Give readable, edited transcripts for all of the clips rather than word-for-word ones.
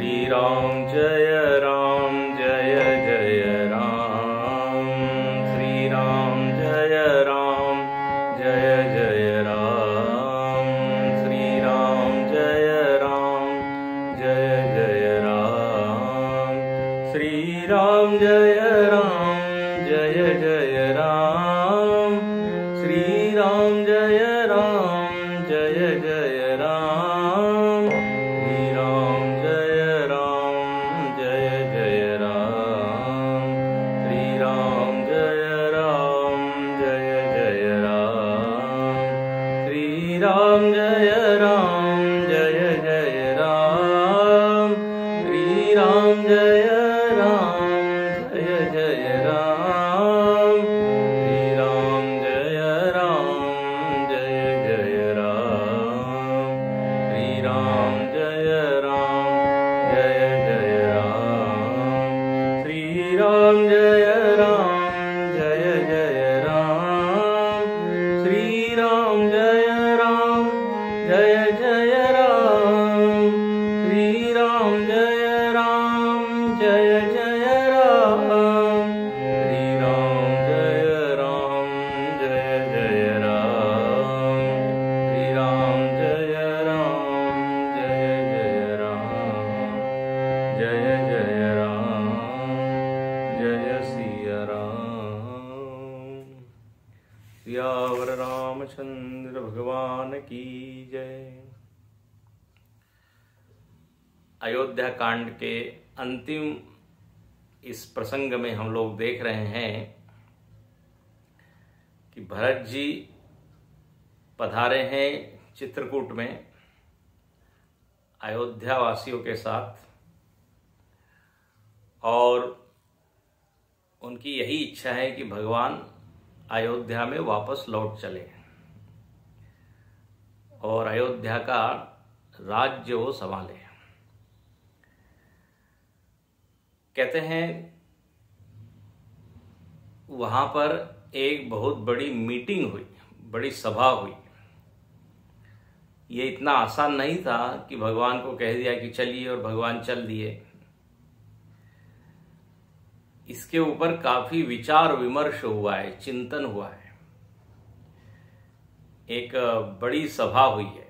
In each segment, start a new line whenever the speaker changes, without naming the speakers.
राम जय जय राम। श्री राम जय जय राम। श्री राम जय जय राम। श्री राम जय जय राम। श्री राम जय जय राम। श्री राम जय जय राम। श्री राम जय जय राम। श्री राम जय जय राम। श्री राम जय जय राम। श्री राम जय जय राम। श्री राम जय जय राम। श्री राम जय जय राम। श्री राम जय जय राम। श्री राम जय जय राम। श्री राम जय जय राम। श्री राम जय जय राम। जय जय राम। जय सिया राम। सियावर रामचंद्र भगवान की जय। अयोध्या कांड के अंतिम इस प्रसंग में हम लोग देख रहे हैं कि भरत जी पधारे हैं चित्रकूट में अयोध्या वासियों के साथ, और उनकी यही इच्छा है कि भगवान अयोध्या में वापस लौट चले और अयोध्या का राज्य वो संभाले। कहते हैं वहां पर एक बहुत बड़ी मीटिंग हुई, बड़ी सभा हुई। ये इतना आसान नहीं था कि भगवान को कह दिया कि चलिए और भगवान चल दिए। इसके ऊपर काफी विचार विमर्श हुआ है, चिंतन हुआ है। एक बड़ी सभा हुई है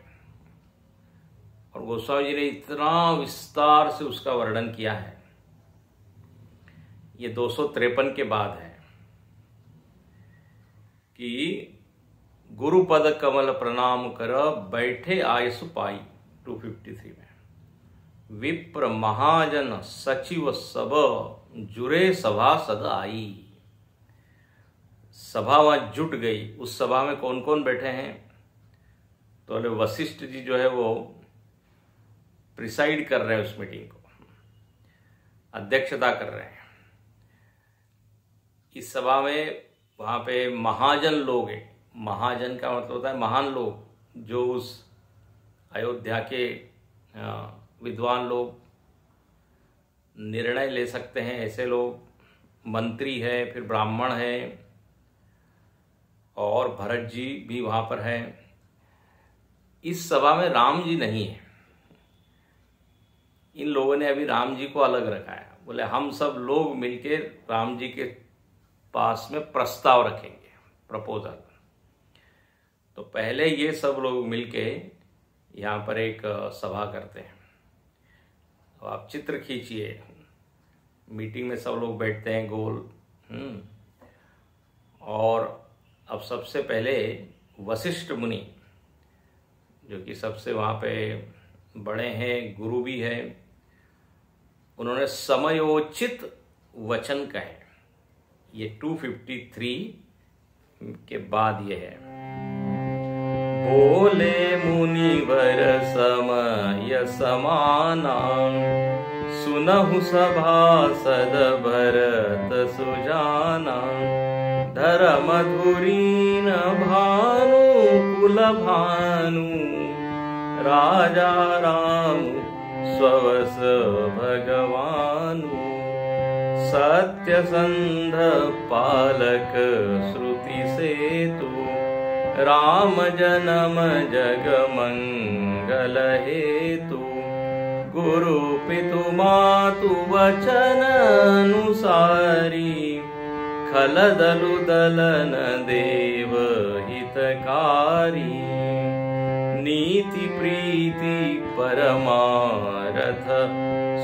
और गोस्वामी जी ने इतना विस्तार से उसका वर्णन किया है। ये 253 के बाद है कि गुरुपद कमल प्रणाम कर बैठे आयसु पाई। 253 में विप्र महाजन सचिव सब जुरे सभा सद आई। सभा वहां जुट गई। उस सभा में कौन कौन बैठे हैं? तो वशिष्ठ जी जो है वो प्रिसाइड कर रहे हैं, उस मीटिंग को अध्यक्षता कर रहे हैं। इस सभा में वहां पे महाजन लोग हैं। महाजन का मतलब होता है महान लोग, जो उस अयोध्या के विद्वान लोग, निर्णय ले सकते हैं ऐसे लोग। मंत्री है, फिर ब्राह्मण है, और भरत जी भी वहां पर हैं। इस सभा में राम जी नहीं है। इन लोगों ने अभी राम जी को अलग रखा है। बोले हम सब लोग मिलकर राम जी के पास में प्रस्ताव रखेंगे, प्रपोजल। तो पहले ये सब लोग मिलके यहाँ पर एक सभा करते हैं। तो आप चित्र खींचिए, मीटिंग में सब लोग बैठते हैं गोल। और अब सबसे पहले वशिष्ठ मुनि, जो कि सबसे वहाँ पे बड़े हैं, गुरु भी हैं, उन्होंने समयोचित वचन कहे। ये 253 के बाद ये है। बोले मुनिवर समय समाना, सुनहु सभासद भरत सुजाना। धर्म धुरीन भानु कुल भानु, राजा राम स्वस भगवानु। सत्य संध पालक श्रुति सेतु, राम जन्म जग मंगल हेतु। गुरु पितु मातु वचन अनुसारी खलदलु दलन देव हितकारी नीति प्रीति परमारथ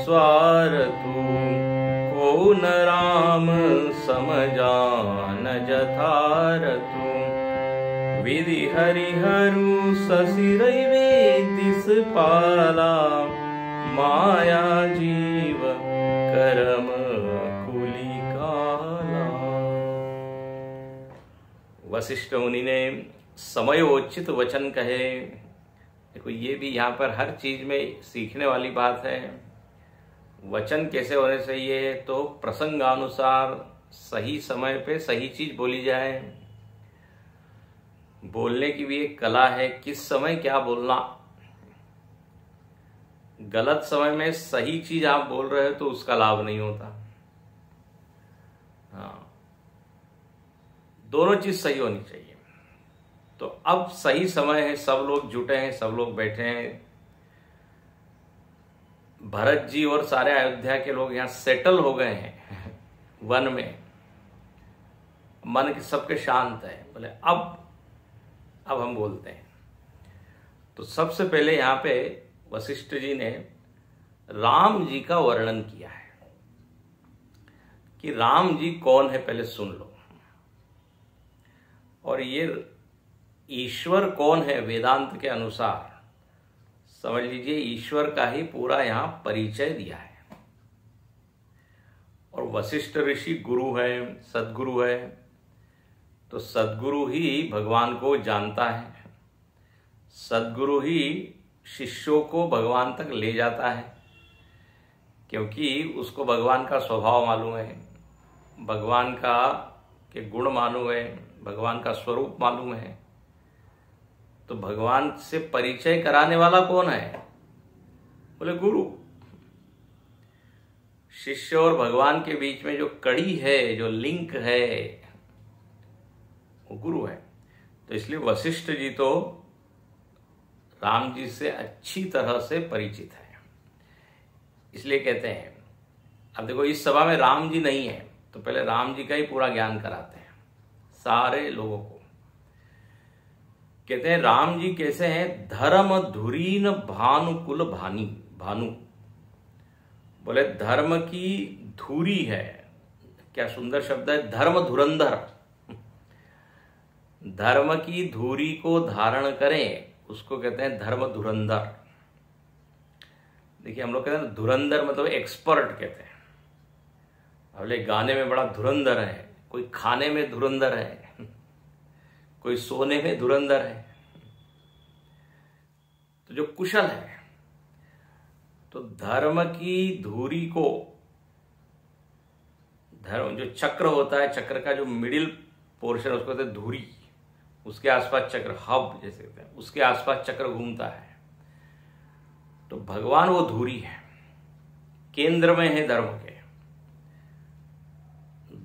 स्वारथु को न राम समजान जथारथु विधि हरिहरु ससिरई वेदिस पाला माया जीव करम कुली काला। वशिष्ठ मुनि ने समयोचित वचन कहे। देखो ये भी यहाँ पर हर चीज में सीखने वाली बात है। वचन कैसे होने चाहिए, तो प्रसंगानुसार सही समय पे सही चीज बोली जाए। बोलने की भी एक कला है, किस समय क्या बोलना। गलत समय में सही चीज आप बोल रहे हो तो उसका लाभ नहीं होता। हाँ, दोनों चीज सही होनी चाहिए। तो अब सही समय है, सब लोग जुटे हैं, सब लोग बैठे हैं। भरत जी और सारे अयोध्या के लोग यहाँ सेटल हो गए हैं वन में। मन के सबके शांत है। बोले अब हम बोलते हैं। तो सबसे पहले यहाँ पे वशिष्ठ जी ने राम जी का वर्णन किया है कि राम जी कौन है, पहले सुन लो। और ये ईश्वर कौन है वेदांत के अनुसार समझ लीजिए, ईश्वर का ही पूरा यहां परिचय दिया है। और वशिष्ठ ऋषि गुरु है, सद्गुरु है, तो सद्गुरु ही भगवान को जानता है। सद्गुरु ही शिष्यों को भगवान तक ले जाता है, क्योंकि उसको भगवान का स्वभाव मालूम है, भगवान का के गुण मालूम है, भगवान का स्वरूप मालूम है। तो भगवान से परिचय कराने वाला कौन है? बोले गुरु। शिष्य और भगवान के बीच में जो कड़ी है, जो लिंक है, वो गुरु है। तो इसलिए वशिष्ठ जी तो राम जी से अच्छी तरह से परिचित है। इसलिए कहते हैं, अब देखो इस सभा में राम जी नहीं है, तो पहले राम जी का ही पूरा ज्ञान कराते हैं सारे लोगों को। कहते हैं राम जी कैसे हैं? धर्म धुरीन भानुकुल भानु। बोले धर्म की धुरी है। क्या सुंदर शब्द है, धर्म धुरंधर। धर्म की धुरी को धारण करें, उसको कहते हैं धर्म धुरंधर। देखिए हम लोग कहते हैं धुरंधर मतलब एक्सपर्ट कहते हैं। अगले गाने में बड़ा धुरंधर है, कोई खाने में धुरंधर है, कोई सोने में धुरंधर है। तो जो कुशल है, तो धर्म की धुरी को, धर्म जो चक्र होता है, चक्र का जो मिडिल पोर्शन उसको कहते हैं धुरी। उसके आसपास चक्र, हब जैसे कहते हैं, उसके आसपास चक्र घूमता है। तो भगवान वो धुरी है, केंद्र में है धर्म के,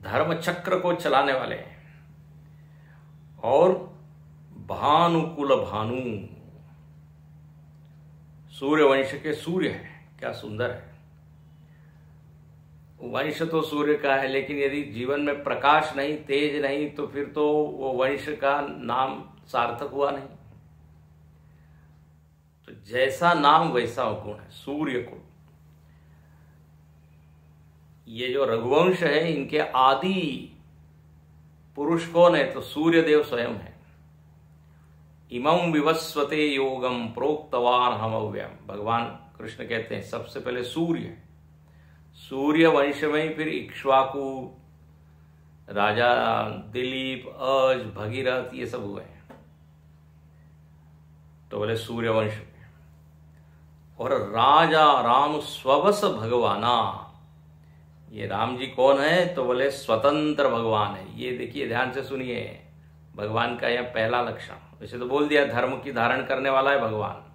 धर्म चक्र को चलाने वाले हैं। और भानुकुल भानु, सूर्य वंश के सूर्य है। क्या सुंदर है। वंश तो सूर्य का है, लेकिन यदि जीवन में प्रकाश नहीं, तेज नहीं, तो फिर तो वो वंश का नाम सार्थक हुआ नहीं। तो जैसा नाम वैसा गुण है, सूर्य को। ये जो रघुवंश है, इनके आदि पुरुष कौन है? तो सूर्य देव स्वयं है। इमं विवस्वते योगम प्रोक्तवान हमव्यम। भगवान कृष्ण कहते हैं सबसे पहले सूर्य, सूर्य वंश में फिर इक्ष्वाकु, राजा दिलीप, अज, भगीरथ, ये सब हुए हैं। तो बोले सूर्य वंश में। और राजा राम स्ववस भगवाना, ये राम जी कौन है? तो बोले स्वतंत्र भगवान है। ये देखिए ध्यान से सुनिए, भगवान का यह पहला लक्षण। वैसे तो बोल दिया धर्म की धारण करने वाला है भगवान,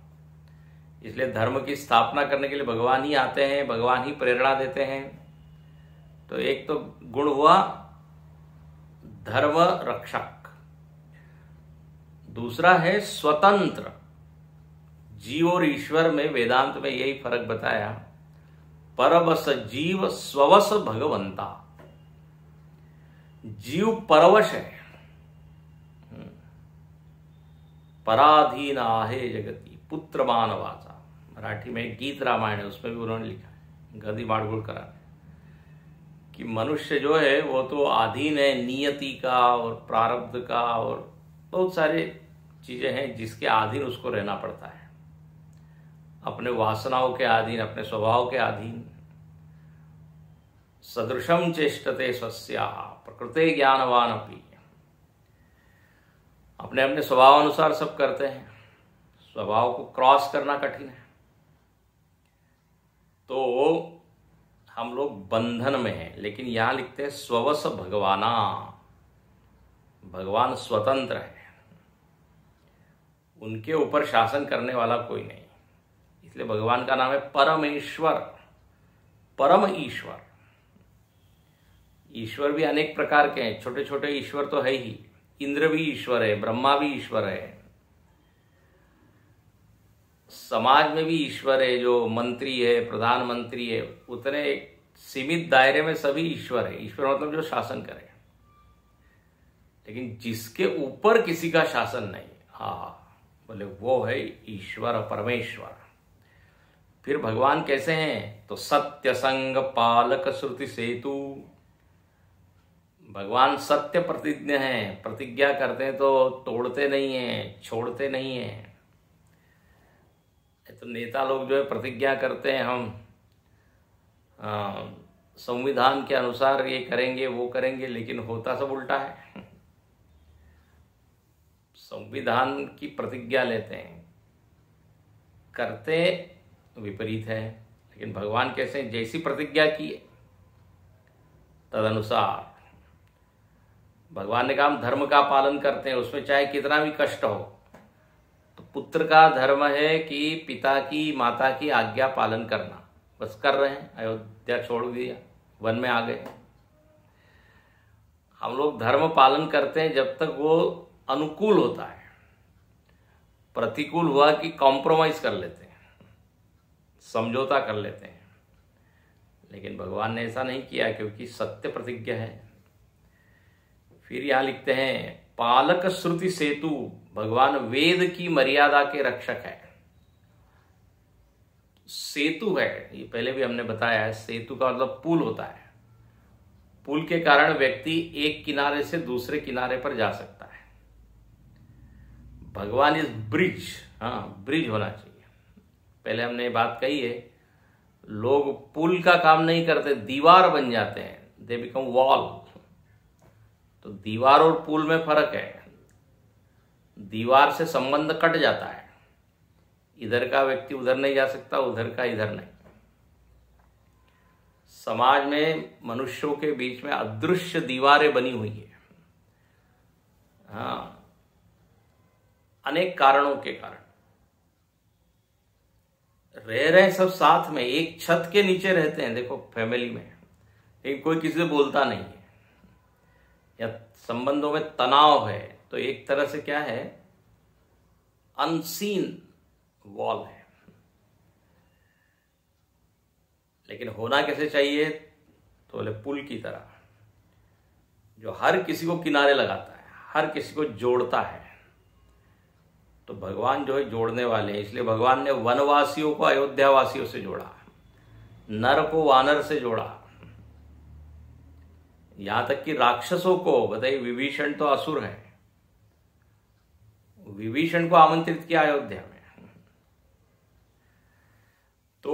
इसलिए धर्म की स्थापना करने के लिए भगवान ही आते हैं, भगवान ही प्रेरणा देते हैं। तो एक तो गुण हुआ धर्म रक्षक, दूसरा है स्वतंत्र, जीव और ईश्वर में वेदांत में यही फर्क बताया, परवश जीव स्ववश भगवंता। जीव परवश है, पराधीन आहे जगती पुत्र मानवाचा। मराठी में गीत रामायण है, उसमें भी उन्होंने लिखा है, गदी माडगुळकर, कि मनुष्य जो है वो तो अधीन है नियति का और प्रारब्ध का और बहुत सारे चीजें हैं जिसके अधीन उसको रहना पड़ता है, अपने वासनाओं के अधीन, अपने स्वभाव के अधीन। सदृशम चेष्टते स्वस्याः प्रकृते ज्ञानवान अपि। अपने अपने स्वभाव अनुसार सब करते हैं, स्वभाव को क्रॉस करना कठिन है। तो हम लोग बंधन में हैं, लेकिन यहां लिखते हैं स्ववश भगवाना, भगवान स्वतंत्र है, उनके ऊपर शासन करने वाला कोई नहीं, इसलिए भगवान का नाम है परमेश्वर, परम ईश्वर। ईश्वर भी अनेक प्रकार के हैं, छोटे छोटे ईश्वर तो है ही, इंद्र भी ईश्वर है, ब्रह्मा भी ईश्वर है, समाज में भी ईश्वर है, जो मंत्री है, प्रधानमंत्री है, उतने सीमित दायरे में सभी ईश्वर है। ईश्वर मतलब जो शासन करे, लेकिन जिसके ऊपर किसी का शासन नहीं, बोले वो है ईश्वर परमेश्वर। फिर भगवान कैसे हैं? तो सत्य संग पालक श्रुति सेतु। भगवान सत्य प्रतिज्ञ हैं, प्रतिज्ञा करते हैं तो तोड़ते नहीं हैं, छोड़ते नहीं हैं। तो नेता लोग जो है प्रतिज्ञा करते हैं, हम संविधान के अनुसार ये करेंगे वो करेंगे, लेकिन होता सब उल्टा है। संविधान की प्रतिज्ञा लेते हैं, करते विपरीत है। लेकिन भगवान कैसे, जैसी प्रतिज्ञा की तदनुसार। भगवान ने कहा हम धर्म का पालन करते हैं, उसमें चाहे कितना भी कष्ट हो। तो पुत्र का धर्म है कि पिता की माता की आज्ञा पालन करना, बस कर रहे हैं। अयोध्या छोड़ दिया, वन में आ गए। हम लोग धर्म पालन करते हैं जब तक वो अनुकूल होता है, प्रतिकूल हुआ कि कॉम्प्रोमाइज कर लेते हैं, समझौता कर लेते हैं। लेकिन भगवान ने ऐसा नहीं किया, क्योंकि सत्य प्रतिज्ञा है। फिर यहां लिखते हैं पालक श्रुति सेतु। भगवान वेद की मर्यादा के रक्षक है। सेतु है, ये पहले भी हमने बताया है, सेतु का मतलब पुल होता है। पुल के कारण व्यक्ति एक किनारे से दूसरे किनारे पर जा सकता है। भगवान इज ब्रिज, ब्रिज होना चाहिए। पहले हमने ये बात कही है, लोग पुल का काम नहीं करते, दीवार बन जाते हैं, दे बिकम वॉल। तो दीवार और पुल में फर्क है। दीवार से संबंध कट जाता है, इधर का व्यक्ति उधर नहीं जा सकता, उधर का इधर नहीं। समाज में मनुष्यों के बीच में अदृश्य दीवारें बनी हुई है, अनेक कारणों के कारण। रह रहे सब साथ में, एक छत के नीचे रहते हैं, देखो फैमिली में, लेकिन कोई किसी से बोलता नहीं है, या संबंधों में तनाव है, तो एक तरह से क्या है, अनसीन वॉल है। लेकिन होना कैसे चाहिए? तो बोले पुल की तरह, जो हर किसी को किनारे लगाता है, हर किसी को जोड़ता है। तो भगवान जो है जोड़ने वाले हैं, इसलिए भगवान ने वनवासियों को अयोध्या वासियों से जोड़ा, नर को वानर से जोड़ा, यहां तक कि राक्षसों को, बताइए विभीषण तो असुर है, विभीषण को आमंत्रित किया अयोध्या में। तो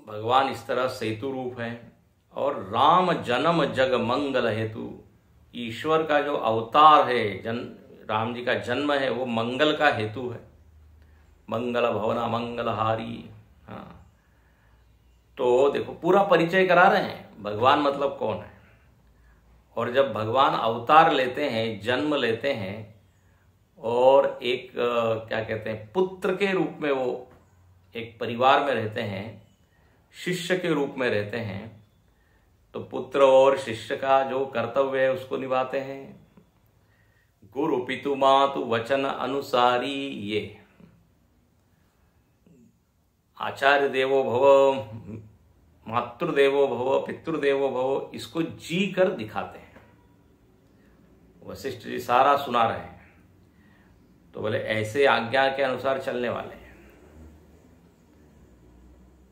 भगवान इस तरह सेतु रूप है। और राम जन्म जग मंगल हेतु, ईश्वर का जो अवतार है, राम जी का जन्म है, वो मंगल का हेतु है। मंगल भवना मंगलहारी। तो देखो पूरा परिचय करा रहे हैं, भगवान मतलब कौन है। और जब भगवान अवतार लेते हैं, जन्म लेते हैं, और एक क्या कहते हैं, पुत्र के रूप में वो एक परिवार में रहते हैं, शिष्य के रूप में रहते हैं, तो पुत्र और शिष्य का जो कर्तव्य है उसको निभाते हैं। गुरु पितु मातु वचन अनुसारी, ये आचार्य देवो भव, मातृदेवो भव, पितृदेवो भव, इसको जी कर दिखाते हैं। वशिष्ठ जी सारा सुना रहे हैं, तो बोले ऐसे आज्ञा के अनुसार चलने वाले हैं।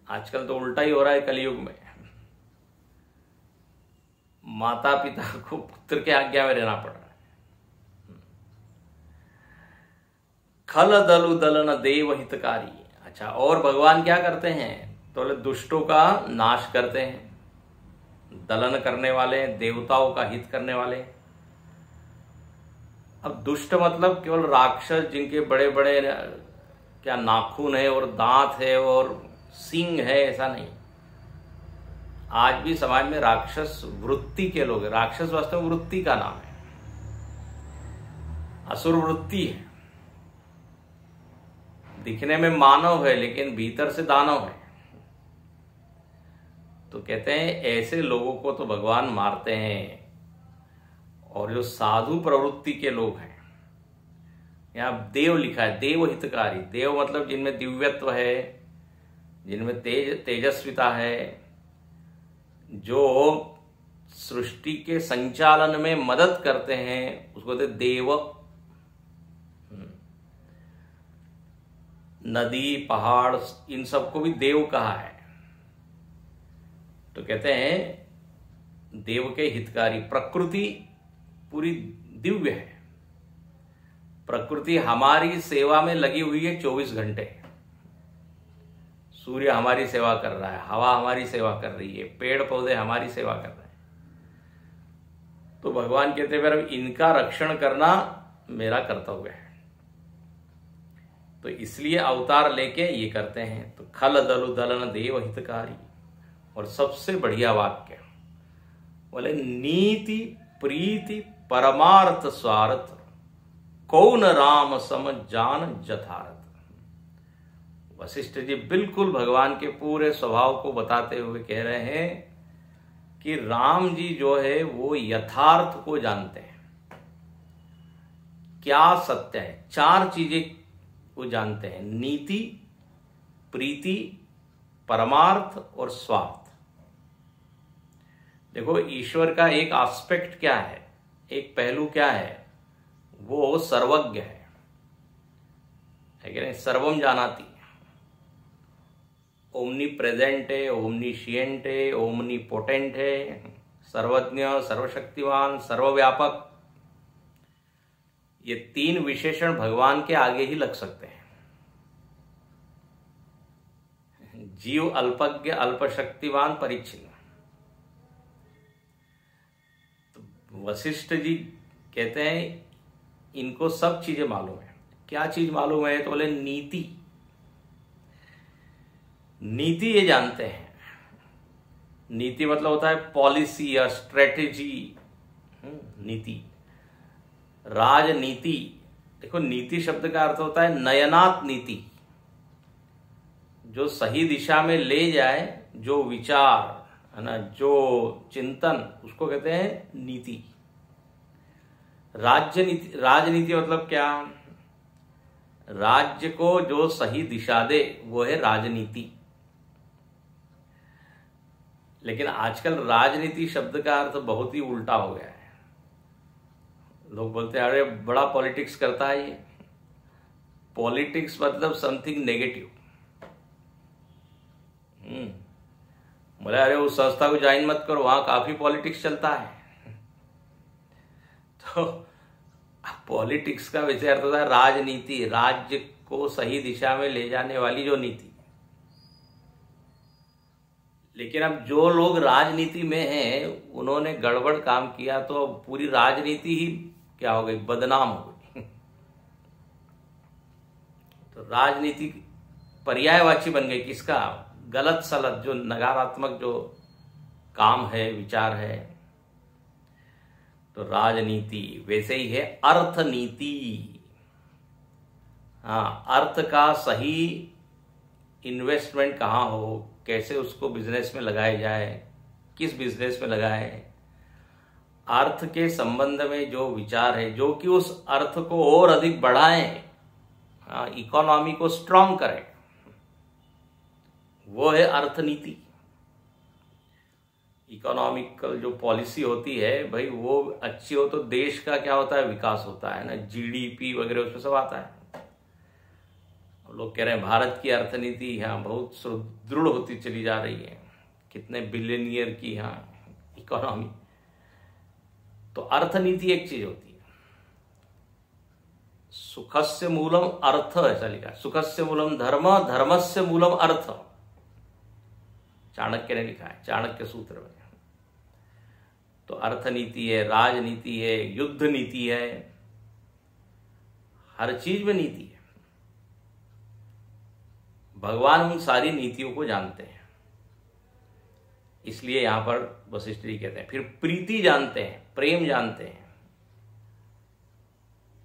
आजकल तो उल्टा ही हो रहा है कलयुग में, माता पिता को पुत्र के आज्ञा में रहना पड़ रहा है। खल दलु दलन देव हितकारी। अच्छा, और भगवान क्या करते हैं? तो बोले दुष्टों का नाश करते हैं, दलन करने वाले, देवताओं का हित करने वाले। अब दुष्ट मतलब केवल राक्षस जिनके बड़े बड़े क्या नाखून है और दांत है और सींग है, ऐसा नहीं। आज भी समाज में राक्षस वृत्ति के लोग हैं। राक्षस वास्तव में वृत्ति का नाम है, असुर वृत्ति है। दिखने में मानव है लेकिन भीतर से दानव है। तो कहते हैं ऐसे लोगों को तो भगवान मारते हैं। और जो साधु प्रवृत्ति के लोग हैं, यहां देव लिखा है, देव हितकारी। देव मतलब जिनमें दिव्यत्व है, जिनमें तेजस्विता है, जो सृष्टि के संचालन में मदद करते हैं, उसको कहते देव। नदी, पहाड़, इन सबको भी देव कहा है। तो कहते हैं देव के हितकारी। प्रकृति पूरी दिव्य है। प्रकृति हमारी सेवा में लगी हुई है 24 घंटे। सूर्य हमारी सेवा कर रहा है, हवा हमारी सेवा कर रही है, पेड़ पौधे हमारी सेवा कर रहे हैं। तो भगवान कहते हैं फिर इनका रक्षण करना मेरा कर्तव्य है। तो इसलिए अवतार लेके ये करते हैं। तो खल दलु दलन देव हितकारी। और सबसे बढ़िया वाक्य बोले नीति प्रीति परमार्थ स्वार्थ कौन राम सम जान जथारथ। वशिष्ठ जी बिल्कुल भगवान के पूरे स्वभाव को बताते हुए कह रहे हैं कि राम जी जो है वो यथार्थ को जानते हैं। क्या सत्य है? 4 चीजें वो जानते हैं, नीति, प्रीति, परमार्थ और स्वार्थ। देखो ईश्वर का एक एस्पेक्ट क्या है, एक पहलू क्या है? वो सर्वज्ञ है कि नहीं? सर्वम जानाति, ओमनी प्रेजेंट है, ओमनीशिएंट है, ओमनी पोटेंट है, सर्वज्ञ, सर्वशक्तिमान, सर्वव्यापक। ये 3 विशेषण भगवान के आगे ही लग सकते हैं। जीव अल्पज्ञ, अल्पशक्तिवान, परिच्छिन्न। तो वशिष्ठ जी कहते हैं इनको सब चीजें मालूम है। क्या चीज मालूम है? तो बोले नीति। नीति ये जानते हैं। नीति मतलब होता है पॉलिसी या स्ट्रेटेजी। नीति, राजनीति। देखो नीति शब्द का अर्थ होता है नयनात् नीति, जो सही दिशा में ले जाए, जो विचार है ना, जो चिंतन, उसको कहते हैं नीति। राजनीति मतलब क्या? राज्य को जो सही दिशा दे वो है राजनीति। लेकिन आजकल राजनीति शब्द का अर्थ बहुत ही उल्टा हो गया है। लोग बोलते हैं अरे बड़ा पॉलिटिक्स करता है ये। पॉलिटिक्स मतलब समथिंग नेगेटिव। बोले अरे उस संस्था को ज्वाइन मत करो, वहां काफी पॉलिटिक्स चलता है। तो पॉलिटिक्स का वैसे अर्थ होता है राजनीति, राज्य को सही दिशा में ले जाने वाली जो नीति। लेकिन अब जो लोग राजनीति में हैं उन्होंने गड़बड़ काम किया तो पूरी राजनीति ही क्या हो गई? बदनाम हो गई। तो राजनीति पर्यायवाची बन गई किसका? गलत सलत, जो नकारात्मक जो काम है, विचार है। तो राजनीति वैसे ही है अर्थनीति। हाँ, अर्थ का सही इन्वेस्टमेंट कहाँ हो, कैसे उसको बिजनेस में लगाया जाए, किस बिजनेस में लगाए, अर्थ के संबंध में जो विचार है, जो कि उस अर्थ को और अधिक बढ़ाएं, इकोनॉमी को स्ट्रांग करें। वो है अर्थनीति। इकोनॉमिकल जो पॉलिसी होती है भाई वो अच्छी हो तो देश का क्या होता है, विकास होता है ना, जीडीपी वगैरह उसमें सब आता है। लोग कह रहे हैं भारत की अर्थनीति यहाँ बहुत सुदृढ़ होती चली जा रही है, कितने बिलियनियर की यहाँ इकोनॉमी। तो अर्थनीति एक चीज होती है। सुखस्य मूलम अर्थ, ऐसा लिखा है, सुखस्य मूलम धर्म, धर्मस्य मूलम अर्थ, चाणक्य ने लिखा है, चाणक्य सूत्र में। तो अर्थनीति है, राजनीति है, युद्ध नीति है, हर चीज में नीति है। भगवान उन सारी नीतियों को जानते हैं, इसलिए यहां पर वशिष्ठ जी कहते हैं। फिर प्रीति जानते हैं, प्रेम जानते हैं।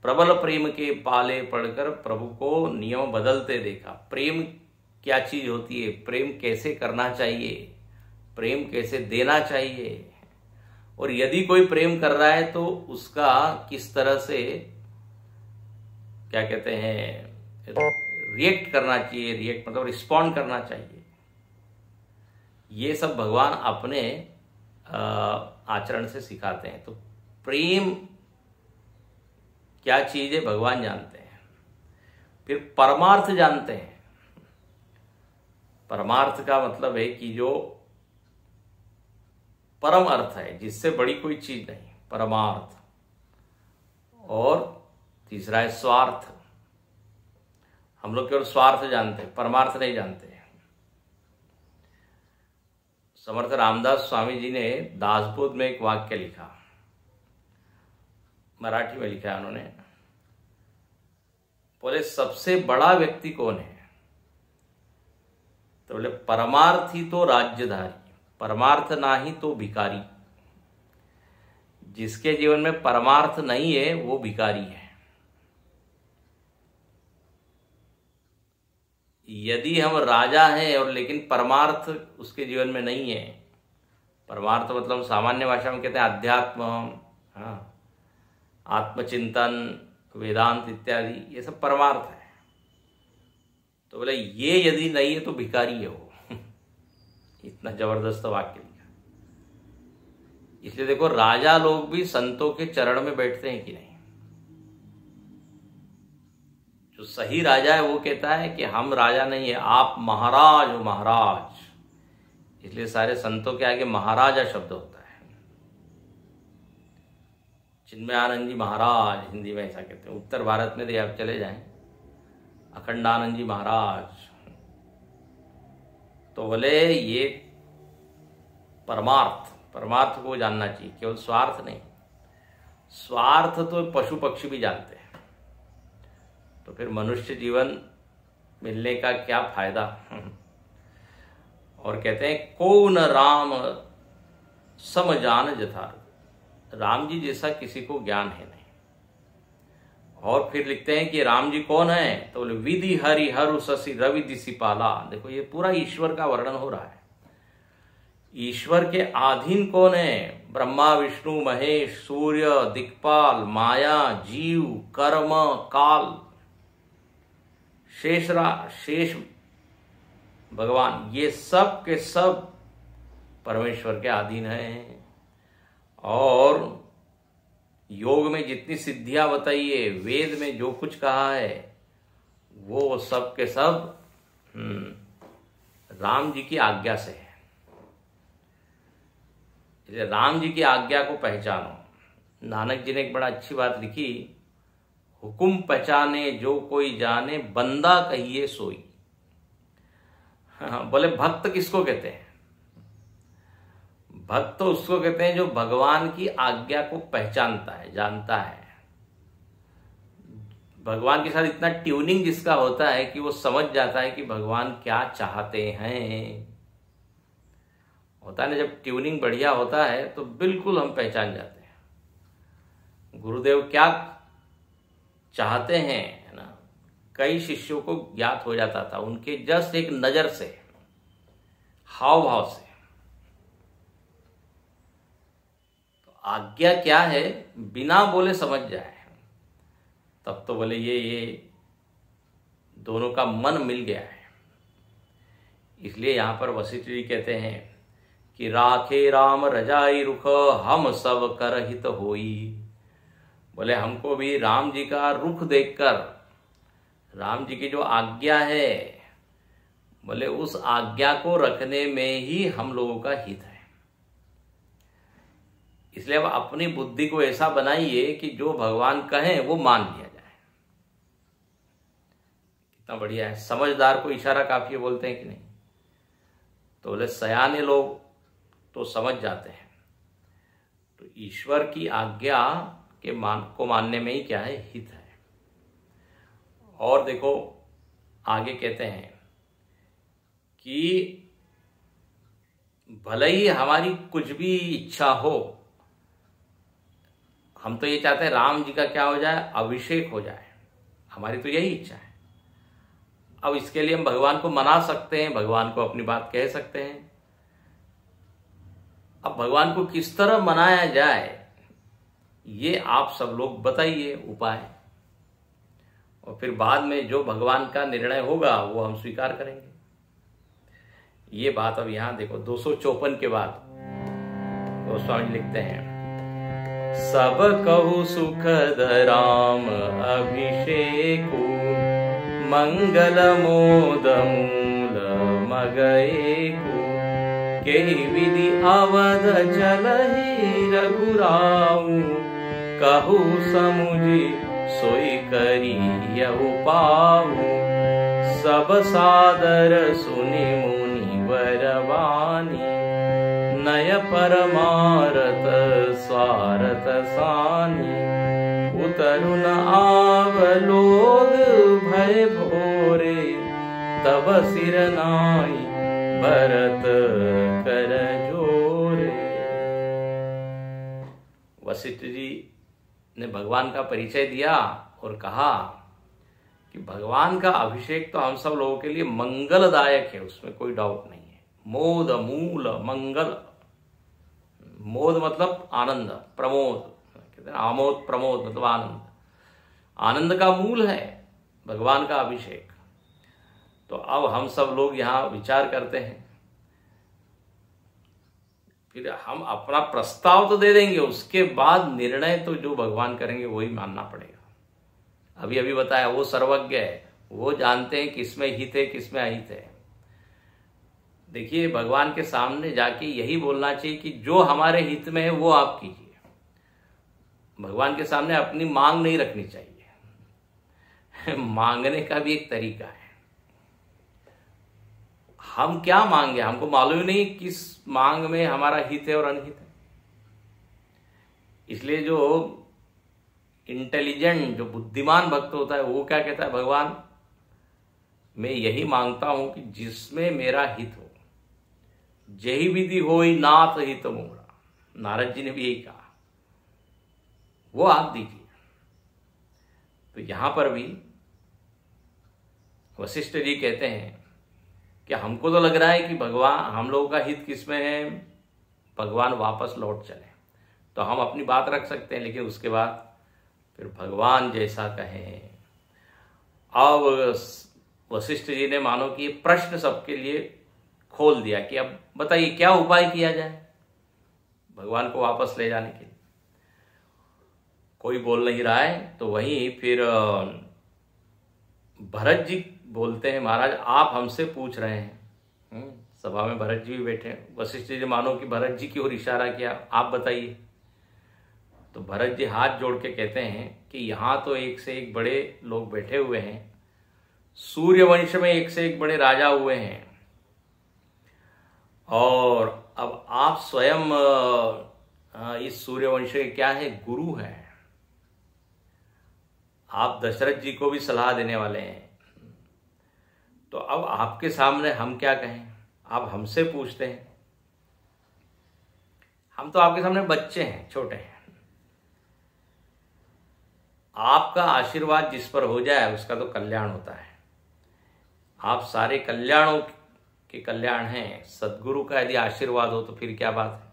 प्रबल प्रेम के पाले पड़कर प्रभु को नियम बदलते देखा। प्रेम क्या चीज होती है, प्रेम कैसे करना चाहिए, प्रेम कैसे देना चाहिए, और यदि कोई प्रेम कर रहा है तो उसका किस तरह से क्या कहते हैं रिएक्ट करना चाहिए, रिएक्ट मतलब रिस्पॉन्ड करना चाहिए। ये सब भगवान अपने आचरण से सिखाते हैं। तो प्रेम क्या चीज है भगवान जानते हैं। फिर परमार्थ जानते हैं। परमार्थ का मतलब है कि जो परम अर्थ है, जिससे बड़ी कोई चीज नहीं, परमार्थ। और तीसरा है स्वार्थ। हम लोग केवल स्वार्थ जानते हैं, परमार्थ नहीं जानते। समर्थ रामदास स्वामी जी ने दासबोध में एक वाक्य लिखा, मराठी में लिखा है उन्होंने। बोले सबसे बड़ा व्यक्ति कौन है, तो बोले परमार्थी तो राज्यधारी, परमार्थ नाही तो भिकारी। जिसके जीवन में परमार्थ नहीं है वो भिकारी है। यदि हम राजा हैं और लेकिन परमार्थ उसके जीवन में नहीं है, परमार्थ मतलब सामान्य भाषा में कहते हैं अध्यात्म, हाँ, आत्मचिंतन, वेदांत इत्यादि, ये सब परमार्थ है। तो बोले ये यदि नहीं है तो भिखारी है वो। इतना जबरदस्त वाक्य लिखा। इसलिए देखो राजा लोग भी संतों के चरण में बैठते हैं कि नहीं। जो सही राजा है वो कहता है कि हम राजा नहीं है, आप महाराज हो महाराज। इसलिए सारे संतों के आगे महाराजा शब्द होता है। चिन्मयानंद जी महाराज हिंदी में ऐसा कहते हैं। उत्तर भारत में यदि आप चले जाएं, अखंडानंद जी महाराज। तो बोले ये परमार्थ को जानना चाहिए, केवल स्वार्थ नहीं। स्वार्थ तो पशु पक्षी भी जानते हैं, तो फिर मनुष्य जीवन मिलने का क्या फायदा। और कहते हैं को न राम सम जान जथार, राम जी जैसा किसी को ज्ञान है नहीं। और फिर लिखते हैं कि राम जी कौन है, तो बोले विधि हरि हरु शशि रवि दिशिपाला। देखो ये पूरा ईश्वर का वर्णन हो रहा है। ईश्वर के अधीन कौन है, ब्रह्मा विष्णु महेश सूर्य दिक्पाल माया जीव कर्म काल, शेष भगवान, ये सब के सब परमेश्वर के अधीन हैं। और योग में जितनी सिद्धियां बताई है, वेद में जो कुछ कहा है, वो सब के सब राम जी की आज्ञा से है। इसलिए राम जी की आज्ञा को पहचानो। नानक जी ने एक बड़ा अच्छी बात लिखी, हुकुम पहचाने जो कोई जाने, बंदा कहिए सोई। बोले भक्त किसको कहते हैं? भक्त तो उसको कहते हैं जो भगवान की आज्ञा को पहचानता है, जानता है। भगवान के साथ इतना ट्यूनिंग जिसका होता है कि वो समझ जाता है कि भगवान क्या चाहते हैं। होता है ना, जब ट्यूनिंग बढ़िया होता है तो बिल्कुल हम पहचान जाते हैं गुरुदेव क्या चाहते हैं, है ना। कई शिष्यों को ज्ञात हो जाता था उनके जस्ट एक नजर से, हाव भाव से। तो आज्ञा क्या है बिना बोले समझ जाए, तब तो बोले ये दोनों का मन मिल गया है। इसलिए यहाँ पर वशिष्ठ जी कहते हैं कि राखे राम रजाई रुख हम सब कर हित होई। बोले हमको भी राम जी का रुख देखकर, राम जी की जो आज्ञा है, बोले उस आज्ञा को रखने में ही हम लोगों का हित है। इसलिए अब अपनी बुद्धि को ऐसा बनाइए कि जो भगवान कहें वो मान लिया जाए। कितना बढ़िया है। समझदार को इशारा काफी है बोलते हैं कि नहीं? तो बोले सयाने लोग तो समझ जाते हैं। तो ईश्वर की आज्ञा के को मानने में ही क्या है? हित है। और देखो आगे कहते हैं कि भले ही हमारी कुछ भी इच्छा हो, हम तो ये चाहते हैं राम जी का क्या हो जाए? अभिषेक हो जाए। हमारी तो यही इच्छा है। अब इसके लिए हम भगवान को मना सकते हैं, भगवान को अपनी बात कह सकते हैं। अब भगवान को किस तरह मनाया जाए, ये आप सब लोग बताइए उपाय, और फिर बाद में जो भगवान का निर्णय होगा वो हम स्वीकार करेंगे। ये बात अब यहां देखो 254 के बाद गोस्वामी लिखते हैं, सब कहु सुखद राम अभिषेकु, मंगल मोद मूल मगएकु, के विधि अवध चलहि रघुराऊ, कहु समुझि सोई करियहु पाऊ, सब सादर सुनि मुनि वरवानी, नय परमारत स्वारथ सानी, उतरु न आवलोग भय भोरे, तब सिर नाई भरत कर जोरे। वशिष्ठ जी ने भगवान का परिचय दिया और कहा कि भगवान का अभिषेक तो हम सब लोगों के लिए मंगलदायक है, उसमें कोई डाउट नहीं है। मोद मूल मंगल, मोद मतलब आनंद, प्रमोद कहते हैं, आमोद प्रमोद मतलब आनंद, आनंद का मूल है भगवान का अभिषेक। तो अब हम सब लोग यहां विचार करते हैं, फिर हम अपना प्रस्ताव तो दे देंगे, उसके बाद निर्णय तो जो भगवान करेंगे वही मानना पड़ेगा। अभी अभी बताया वो सर्वज्ञ है, वो जानते हैं किसमें हित है किसमें अहित है। देखिए भगवान के सामने जाके यही बोलना चाहिए कि जो हमारे हित में है वो आप कीजिए। भगवान के सामने अपनी मांग नहीं रखनी चाहिए। मांगने का भी एक तरीका है। हम क्या मांगे, हमको मालूम नहीं किस मांग में हमारा हित है और अनहित है। इसलिए जो इंटेलिजेंट, जो बुद्धिमान भक्त होता है वो क्या कहता है, भगवान मैं यही मांगता हूं कि जिसमें मेरा हित हो, जही विधि होई नाथ हित मोरा। नारद जी ने भी यही कहा, वो आप दीजिए। तो यहां पर भी वशिष्ठ जी कहते हैं कि हमको तो लग रहा है कि भगवान, हम लोगों का हित किसमें है, भगवान वापस लौट चले तो हम अपनी बात रख सकते हैं, लेकिन उसके बाद फिर भगवान जैसा कहें। अब वशिष्ठ जी ने मानो कि प्रश्न सबके लिए खोल दिया कि अब बताइए क्या उपाय किया जाए भगवान को वापस ले जाने के लिए। कोई बोल नहीं रहा है, तो वहीं फिर भरत जी बोलते हैं, महाराज आप हमसे पूछ रहे हैं। सभा में भरत जी भी बैठे हैं। वशिष्ठ जी मानो कि भरत जी की ओर इशारा किया, आप बताइए। तो भरत जी हाथ जोड़ के कहते हैं कि यहां तो एक से एक बड़े लोग बैठे हुए हैं, सूर्यवंश में एक से एक बड़े राजा हुए हैं, और अब आप स्वयं इस सूर्यवंश के क्या है, गुरु हैं। आप दशरथ जी को भी सलाह देने वाले हैं। तो अब आपके सामने हम क्या कहें, आप हमसे पूछते हैं। हम तो आपके सामने बच्चे हैं, छोटे हैं। आपका आशीर्वाद जिस पर हो जाए उसका तो कल्याण होता है। आप सारे कल्याणों के कल्याण हैं। सद्गुरु का यदि आशीर्वाद हो तो फिर क्या बात है।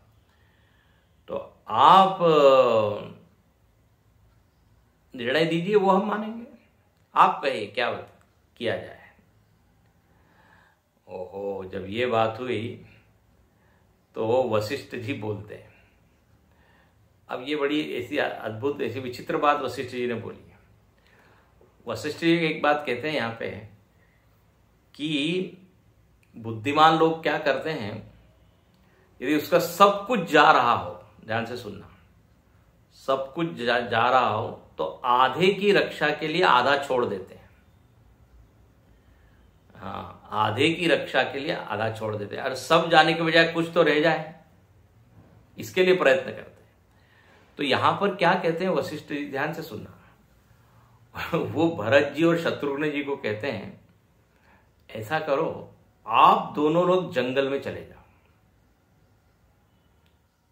तो आप निर्णय दीजिए, वो हम मानेंगे। आप कहिए क्या किया जाए। ओहो, जब ये बात हुई तो वशिष्ठ जी बोलते हैं। अब ये बड़ी ऐसी अद्भुत, ऐसी विचित्र बात वशिष्ठ जी ने बोली है। वशिष्ठ जी एक बात कहते हैं यहाँ पे कि बुद्धिमान लोग क्या करते हैं, यदि उसका सब कुछ जा रहा हो, ध्यान से सुनना, सब कुछ जा रहा हो तो आधे की रक्षा के लिए आधा छोड़ देते हैं। हाँ, आधे की रक्षा के लिए आधा छोड़ देते हैं, और सब जाने के बजाय कुछ तो रह जाए, इसके लिए प्रयत्न करते हैं। तो यहां पर क्या कहते हैं वशिष्ठ जी, ध्यान से सुनना। वो भरत जी और शत्रुघ्न जी को कहते हैं, ऐसा करो, आप दोनों लोग जंगल में चले जाओ,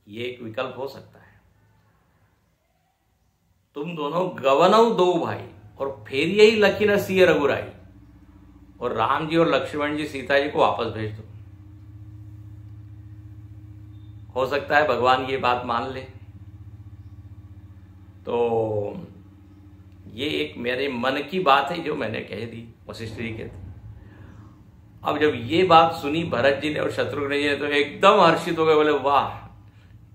ये एक विकल्प हो सकता है। तुम दोनों गवनऊ दो भाई, और फिर यही लखीन सिंह रघुराई, और राम जी और लक्ष्मण जी सीता जी को वापस भेज दो। हो सकता है भगवान ये बात मान ले। तो ये एक मेरे मन की बात है जो मैंने कह दी, वशिष्ठ जी कहते। अब जब ये बात सुनी भरत जी ने और शत्रुघ्न जी ने तो एकदम हर्षित हो गए, बोले वाह,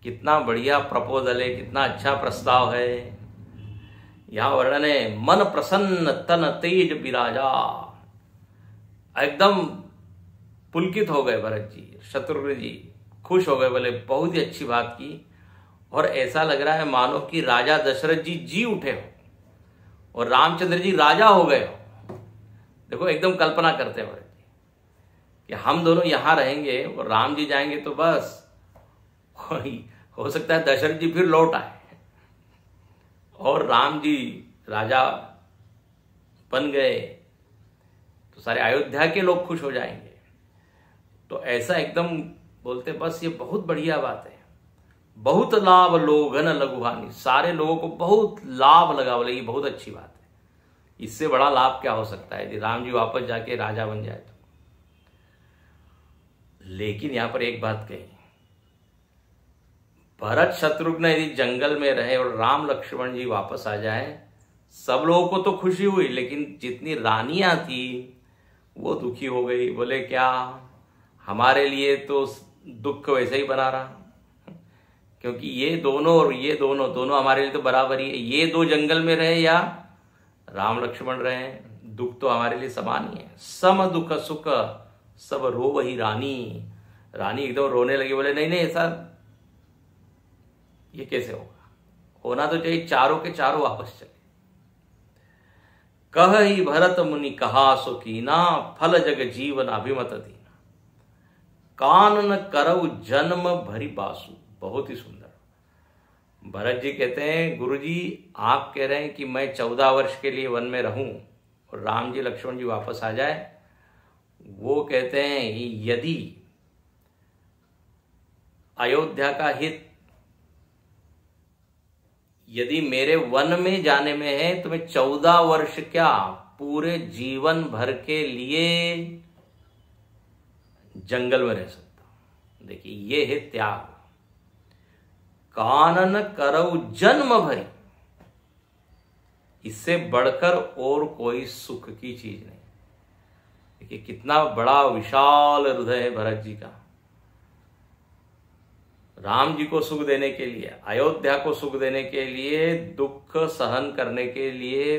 कितना बढ़िया प्रपोजल है, कितना अच्छा प्रस्ताव है। यहां वर्णन है, मन प्रसन्न तन तेज विराजा। एकदम पुलकित हो गए भरत जी, शत्रुघ्न जी खुश हो गए, बोले बहुत ही अच्छी बात की, और ऐसा लग रहा है मानो कि राजा दशरथ जी जी उठे हो और रामचंद्र जी राजा हो गए हो। देखो, एकदम कल्पना करते हैं भरत जी कि हम दोनों यहां रहेंगे और राम जी जाएंगे तो बस हो सकता है दशरथ जी फिर लौट आए और राम जी राजा बन गए, तो सारे अयोध्या के लोग खुश हो जाएंगे। तो ऐसा एकदम बोलते, बस ये बहुत बढ़िया बात है, बहुत लाभ लोगन लघुहानि, सारे लोगों को बहुत लाभ लगा, बोले ये बहुत अच्छी बात है, इससे बड़ा लाभ क्या हो सकता है यदि राम जी वापस जाके राजा बन जाए तो। लेकिन यहां पर एक बात कही, भरत शत्रुघ्न यदि जंगल में रहे और राम लक्ष्मण जी वापस आ जाए, सब लोगों को तो खुशी हुई, लेकिन जितनी रानियां थी वो दुखी हो गई। बोले क्या, हमारे लिए तो दुख वैसे ही बना रहा, क्योंकि ये दोनों और ये दोनों हमारे लिए तो बराबर ही है। ये दो जंगल में रहे या राम लक्ष्मण रहे, दुख तो हमारे लिए समान ही है। सम दुख सुख सब रो वही रानी। रानी एकदम रोने लगी, बोले नहीं नहीं, ऐसा ये कैसे होगा, होना तो चाहिए चारों के चारों वापस चले। कह ही भरत मुनि कहा सो कीना, फल जग जीवन अभिमत दीना, कानन करऊ जन्म भरी बासु। बहुत ही सुंदर। भरत जी कहते हैं, गुरुजी आप कह रहे हैं कि मैं 14 वर्ष के लिए वन में रहूं और राम जी लक्ष्मण जी वापस आ जाए। वो कहते हैं यदि अयोध्या का हित यदि मेरे वन में जाने में है तो मैं 14 वर्ष क्या, पूरे जीवन भर के लिए जंगल में रह सकता हूं। देखिए, ये है त्याग। कानन करऊ जन्म भरी, इससे बढ़कर और कोई सुख की चीज नहीं। देखिए कितना बड़ा विशाल हृदय है भरत जी का। राम जी को सुख देने के लिए, अयोध्या को सुख देने के लिए, दुख सहन करने के लिए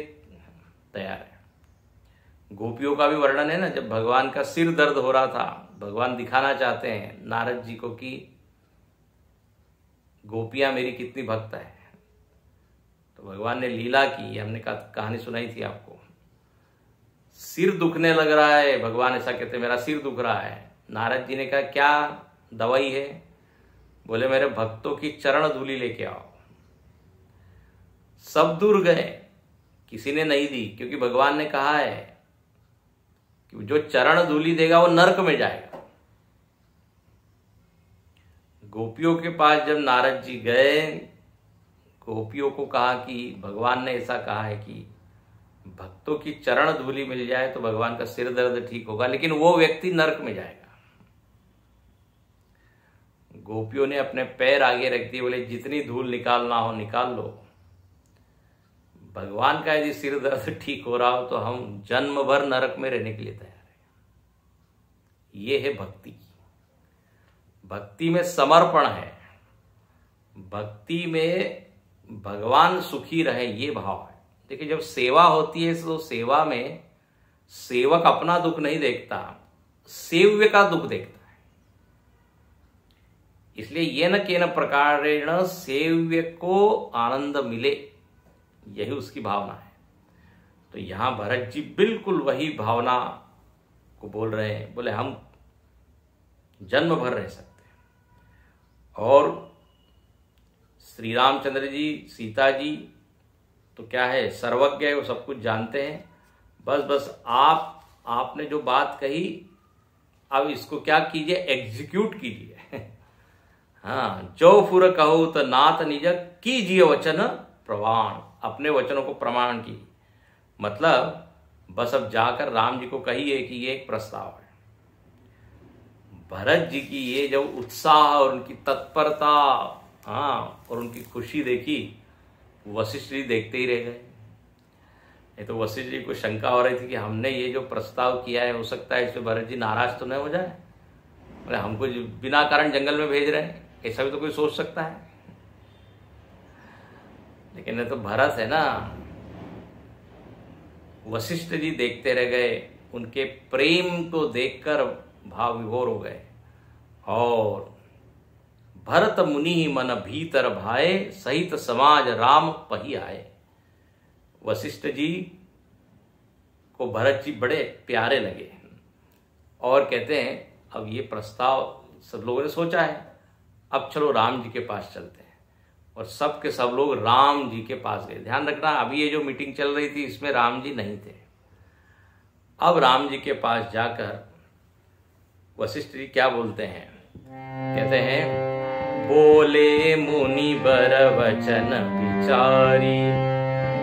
तैयार है। गोपियों का भी वर्णन है ना, जब भगवान का सिर दर्द हो रहा था, भगवान दिखाना चाहते हैं नारद जी को कि गोपियां मेरी कितनी भक्त है, तो भगवान ने लीला की। हमने कहानी सुनाई थी आपको। सिर दुखने लग रहा है, भगवान ऐसा कहते हैं मेरा सिर दुख रहा है। नारद जी ने कहा क्या दवाई है? बोले मेरे भक्तों की चरण धूलि लेके आओ। सब दूर गए, किसी ने नहीं दी, क्योंकि भगवान ने कहा है कि जो चरण धूलि देगा वो नरक में जाएगा। गोपियों के पास जब नारद जी गए, गोपियों को कहा कि भगवान ने ऐसा कहा है कि भक्तों की चरण धूलि मिल जाए तो भगवान का सिर दर्द ठीक होगा, लेकिन वो व्यक्ति नरक में जाएगा। गोपियों ने अपने पैर आगे रख दिए, बोले जितनी धूल निकालना हो निकाल लो। भगवान का यदि सिर दर्द ठीक हो रहा हो तो हम जन्म भर नरक में रहने के लिए तैयार ये है भक्ति। भक्ति में समर्पण है, भक्ति में भगवान सुखी रहे ये भाव है। देखिए जब सेवा होती है तो सेवा में सेवक अपना दुख नहीं देखता, सेव्य का दुख देखता है। इसलिए ये न केन प्रकारेण सेव्य को आनंद मिले, यही उसकी भावना है। तो यहां भरत जी बिल्कुल वही भावना को बोल रहे हैं। बोले हम जन्म भर रह सकते हैं। और श्री रामचंद्र जी, सीता जी तो क्या है, सर्वज्ञ है, वो सब कुछ जानते हैं। बस आपने जो बात कही अब इसको क्या कीजिए, एग्जीक्यूट कीजिए। हाँ, जो फुर कहो तो नाथ निज कीजिए वचन प्रमाण, अपने वचनों को प्रमाण की। मतलब बस अब जाकर राम जी को कहिए कि ये एक प्रस्ताव है। भरत जी की ये जो उत्साह और उनकी तत्परता, हाँ, और उनकी खुशी देखी, वशिष्ठ जी देखते ही रह गए। नहीं तो वशिष्ठ जी को शंका हो रही थी कि हमने ये जो प्रस्ताव किया है, हो सकता है इसमें भरत जी नाराज तो नहीं हो जाए, बोले हमको बिना कारण जंगल में भेज रहे हैं, ऐसा भी तो कोई सोच सकता है। लेकिन तो भरत है ना, वशिष्ठ जी देखते रह गए, उनके प्रेम को देखकर भाव विभोर हो गए। और भरत मुनि मन भीतर भाए, सहित समाज राम पही आए। वशिष्ठ जी को भरत जी बड़े प्यारे लगे और कहते हैं अब ये प्रस्ताव सब लोगों ने सोचा है, अब चलो राम जी के पास चलते हैं। और सब के सब लोग राम जी के पास गए। ध्यान रखना, अभी ये जो मीटिंग चल रही थी इसमें राम जी नहीं थे। अब राम जी के पास जाकर वशिष्ठ जी क्या बोलते हैं, कहते हैं बोले मुनि बर वचन विचारी,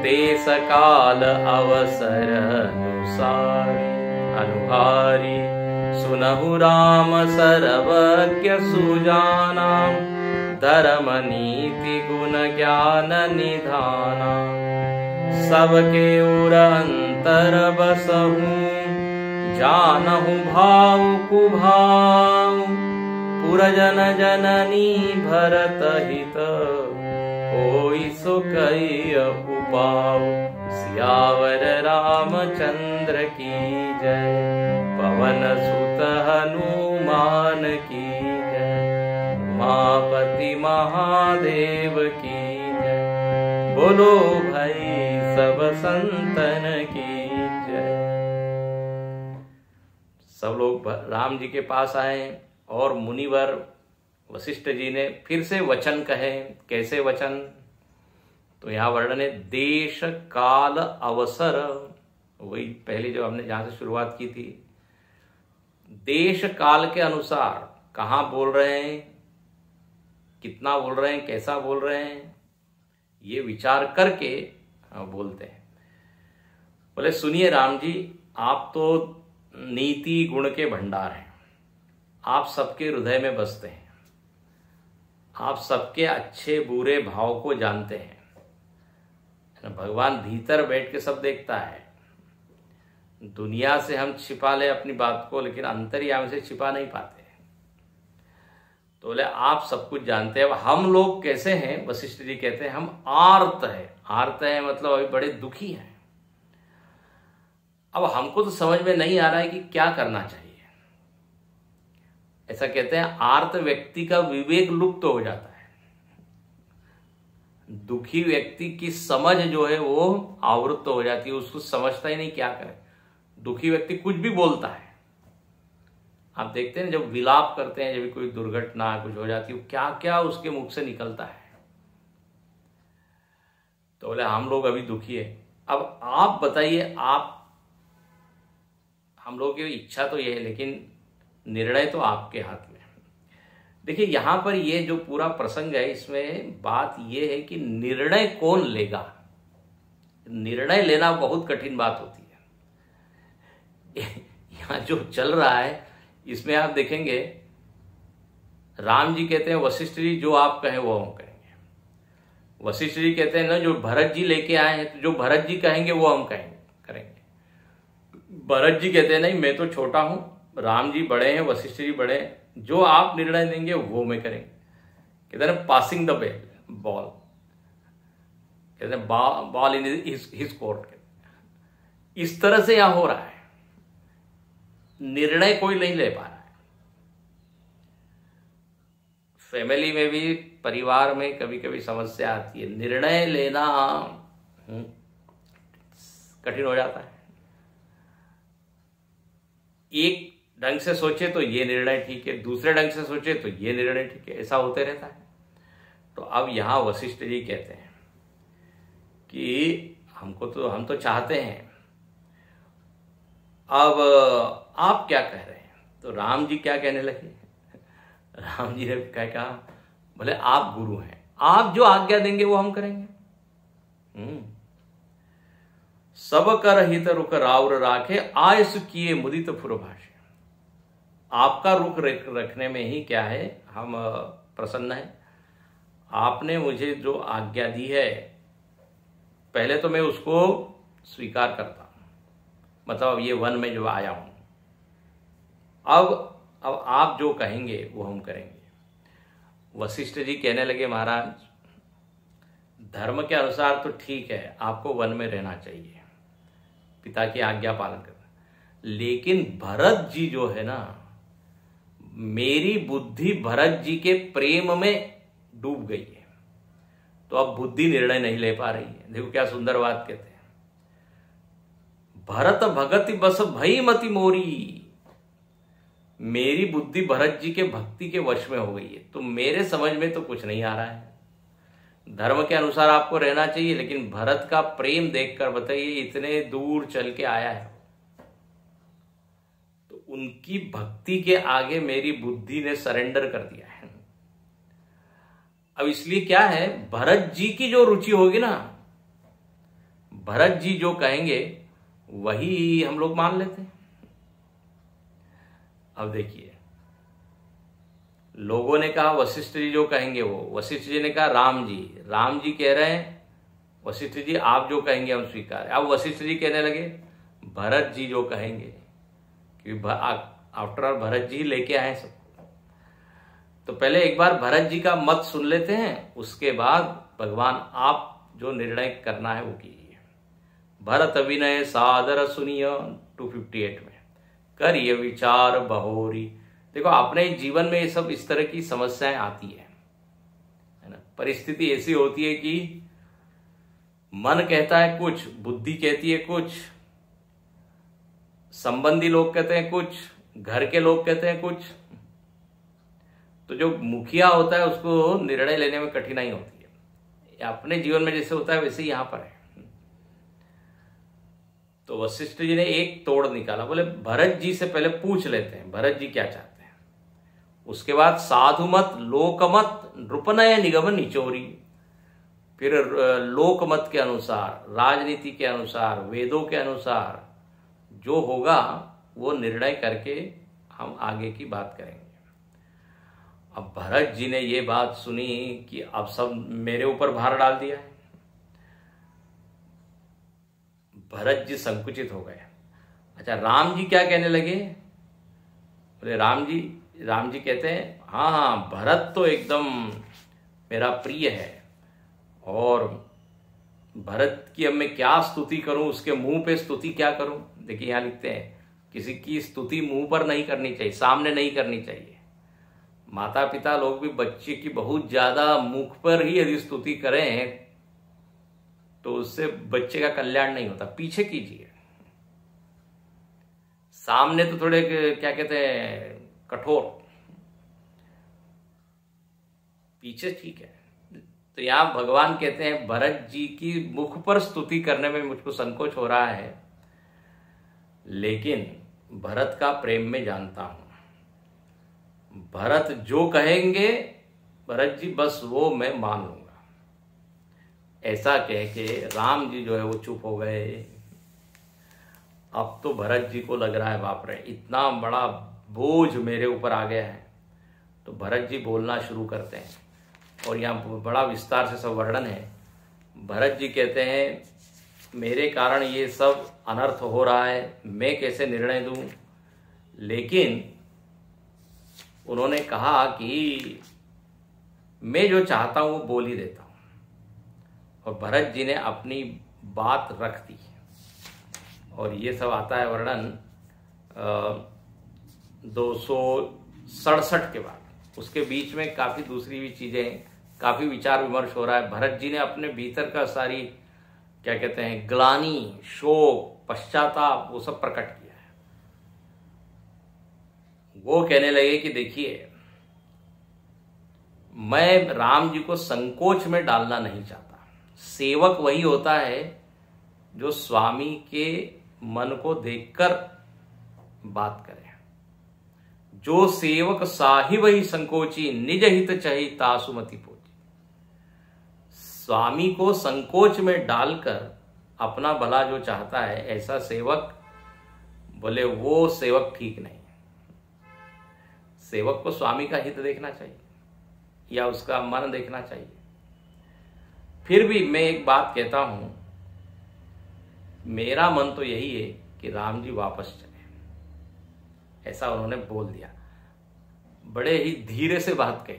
देश काल अवसर अनुहारी, सुनहु राम सर्वज्ञ सुजाना, धर्म नीति गुण ज्ञान निधाना, सबके उर अंतर बसहु, जानहु भाव कुभाव, पुरजन जननी भरत हित, होई सो कई उपाव। सियावर रामचंद्र की जय, पवन सुत हनुमान की जय, उमापति महादेव की जय, बोलो भाई सब संतन की जय। सब लोग राम जी के पास आए और मुनिवर वशिष्ठ जी ने फिर से वचन कहे। कैसे वचन, तो यहां वर्णन है देश काल अवसर, वही पहले जो हमने जहां से शुरुआत की थी। देश काल के अनुसार कहां बोल रहे हैं, कितना बोल रहे हैं, कैसा बोल रहे हैं, ये विचार करके बोलते हैं। बोले सुनिए राम जी, आप तो नीति गुण के भंडार हैं, आप सबके हृदय में बसते हैं, आप सबके अच्छे बुरे भाव को जानते हैं। भगवान भीतर बैठ के सब देखता है। दुनिया से हम छिपा ले अपनी बात को, लेकिन अंतर्यामी से छिपा नहीं पाते। तो बोले आप सब कुछ जानते हैं। अब हम लोग कैसे हैं, वशिष्ठ जी कहते हैं हम आर्त है। आर्त है मतलब अभी बड़े दुखी हैं। अब हमको तो समझ में नहीं आ रहा है कि क्या करना चाहिए। ऐसा कहते हैं आर्त व्यक्ति का विवेक लुप्त हो जाता है। दुखी व्यक्ति की समझ जो है वो आवृत्त हो जाती है, उसको समझता ही नहीं क्या करे। दुखी व्यक्ति कुछ भी बोलता है। आप देखते हैं जब विलाप करते हैं, जब कोई दुर्घटना कुछ हो जाती है, क्या क्या उसके मुख से निकलता है। तो बोले हम लोग अभी दुखी है। अब आप बताइए, आप हम लोग की इच्छा तो ये है, लेकिन निर्णय तो आपके हाथ में। देखिए यहां पर ये जो पूरा प्रसंग है, इसमें बात ये है कि निर्णय कौन लेगा। निर्णय लेना बहुत कठिन बात होती है। यहां जो चल रहा है इसमें आप देखेंगे, राम जी कहते हैं वशिष्ठ जी जो आप कहें वो हम कहेंगे। वशिष्ठ जी कहते हैं ना जो भरत जी लेके आए हैं, तो जो भरत जी कहेंगे वो हम करेंगे। भरत जी कहते हैं नहीं, मैं तो छोटा हूं, राम जी बड़े हैं, वशिष्ठ जी बड़े हैं, जो आप निर्णय देंगे वो मैं करेंगे। कहते हैं पासिंग द बॉल, कहते हैं बॉल इन हिज कोर्ट। इस तरह से यहां हो रहा है, निर्णय कोई नहीं ले पा रहा है। फैमिली में भी, परिवार में कभी कभी समस्या आती है, निर्णय लेना कठिन हो जाता है। एक ढंग से सोचे तो ये निर्णय ठीक है, दूसरे ढंग से सोचे तो ये निर्णय ठीक है, ऐसा होते रहता है। तो अब यहां वशिष्ठ जी कहते हैं कि हम तो चाहते हैं, अब आप क्या कह रहे हैं? तो राम जी क्या कहने लगे? राम जी ने क्या कहा? बोले आप गुरु हैं, आप जो आज्ञा देंगे वो हम करेंगे। सब कर हित रुख राउर राखे, आयस किए मुदित फुरभाषे। आपका रुख रखने में ही क्या है, हम प्रसन्न हैं। आपने मुझे जो आज्ञा दी है, पहले तो मैं उसको स्वीकार करता हूं, मतलब ये वन में जो आया हूं, अब आप जो कहेंगे वो हम करेंगे। वशिष्ठ जी कहने लगे, महाराज धर्म के अनुसार तो ठीक है, आपको वन में रहना चाहिए, पिता की आज्ञा पालन करना, लेकिन भरत जी जो है ना, मेरी बुद्धि भरत जी के प्रेम में डूब गई है, तो अब बुद्धि निर्णय नहीं ले पा रही है। देखो क्या सुंदर बात कहते हैं, भरत भगति बस भई मति मोरी। मेरी बुद्धि भरत जी के भक्ति के वश में हो गई है, तो मेरे समझ में तो कुछ नहीं आ रहा है। धर्म के अनुसार आपको रहना चाहिए, लेकिन भरत का प्रेम देखकर बताइए, इतने दूर चल के आया है, तो उनकी भक्ति के आगे मेरी बुद्धि ने सरेंडर कर दिया है। अब इसलिए क्या है, भरत जी की जो रुचि होगी ना, भरत जी जो कहेंगे वही हम लोग मान लेते हैं। अब देखिए, लोगों ने कहा वशिष्ठ जी जो कहेंगे वो, वशिष्ठ जी ने कहा राम जी कह रहे हैं वशिष्ठ जी आप जो कहेंगे हम स्वीकार। अब वशिष्ठ जी कहने लगे भरत जी जो कहेंगे, क्योंकि आफ्टर ऑल भरत जी लेके आए सब, तो पहले एक बार भरत जी का मत सुन लेते हैं, उसके बाद भगवान आप जो निर्णय करना है वो कीजिए। भरत विनय सादर सुनिय 258 में, करिए विचार बहोरी। देखो अपने जीवन में ये सब इस तरह की समस्याएं आती है ना, परिस्थिति ऐसी होती है कि मन कहता है कुछ, बुद्धि कहती है कुछ, संबंधी लोग कहते हैं कुछ, घर के लोग कहते हैं कुछ, तो जो मुखिया होता है उसको निर्णय लेने में कठिनाई होती है। अपने जीवन में जैसे होता है वैसे ही यहां पर है। तो वशिष्ठ जी ने एक तोड़ निकाला, बोले भरत जी से पहले पूछ लेते हैं भरत जी क्या चाहते हैं, उसके बाद साधुमत लोकमत नृपनय निगम निचोरी, फिर लोकमत के अनुसार, राजनीति के अनुसार, वेदों के अनुसार जो होगा वो निर्णय करके हम आगे की बात करेंगे। अब भरत जी ने ये बात सुनी कि अब सब मेरे ऊपर भार डाल दिया है, भरत जी संकुचित हो गए। अच्छा राम जी क्या कहने लगे? बोले राम जी कहते हैं हाँ भरत तो एकदम मेरा प्रिय है, और भरत की अब मैं क्या स्तुति करूं, उसके मुंह पे स्तुति क्या करूं। देखिए यहां लिखते हैं किसी की स्तुति मुंह पर नहीं करनी चाहिए, सामने नहीं करनी चाहिए। माता पिता लोग भी बच्चे की बहुत ज्यादा मुख पर ही यदि स्तुति करें तो उससे बच्चे का कल्याण नहीं होता, पीछे कीजिए। सामने तो थोड़े क्या कहते हैं कठोर, पीछे ठीक है। तो यहां भगवान कहते हैं भरत जी की मुख पर स्तुति करने में मुझको संकोच हो रहा है, लेकिन भरत का प्रेम में जानता हूं, भरत जो कहेंगे भरत जी बस वो मैं मान लूंगा। ऐसा कह के राम जी जो है वो चुप हो गए। अब तो भरत जी को लग रहा है बाप रे इतना बड़ा बोझ मेरे ऊपर आ गया है। तो भरत जी बोलना शुरू करते हैं, और यहाँ बड़ा विस्तार से सब वर्णन है। भरत जी कहते हैं मेरे कारण ये सब अनर्थ हो रहा है, मैं कैसे निर्णय दूं, लेकिन उन्होंने कहा कि मैं जो चाहता हूं वो बोल ही देता हूं, और भरत जी ने अपनी बात रख दी। और ये सब आता है वर्णन 267 के बाद। उसके बीच में काफी दूसरी भी चीजें, काफी विचार विमर्श हो रहा है। भरत जी ने अपने भीतर का सारी क्या कहते हैं ग्लानि, शोक, पश्चाताप, वो सब प्रकट किया है। वो कहने लगे कि देखिए, मैं राम जी को संकोच में डालना नहीं चाहता। सेवक वही होता है जो स्वामी के मन को देखकर बात करे। जो सेवक साहिब ही संकोची, निज हित चहि तासुमति पोची। स्वामी को संकोच में डालकर अपना भला जो चाहता है, ऐसा सेवक, बोले वो सेवक ठीक नहीं। सेवक को स्वामी का हित देखना चाहिए या उसका मन देखना चाहिए। फिर भी मैं एक बात कहता हूं, मेरा मन तो यही है कि राम जी वापस चले। ऐसा उन्होंने बोल दिया, बड़े ही धीरे से बात कही।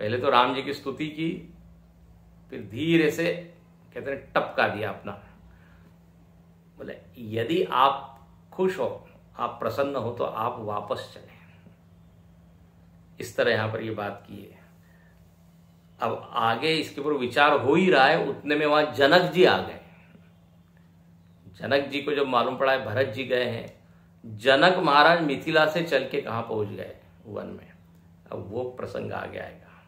पहले तो राम जी की स्तुति की, फिर धीरे से कहते हैं टपका दिया अपना। बोले यदि आप खुश हो, आप प्रसन्न हो, तो आप वापस चले। इस तरह यहां पर ये बात की है। अब आगे इसके ऊपर विचार हो ही रहा है, उतने में वहां जनक जी आ गए। जनक जी को जब मालूम पड़ा है भरत जी गए हैं, जनक महाराज मिथिला से चल के कहां पहुंच गए, वन में। अब वो प्रसंग आगे आएगा।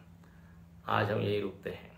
आज हम यही रुकते हैं।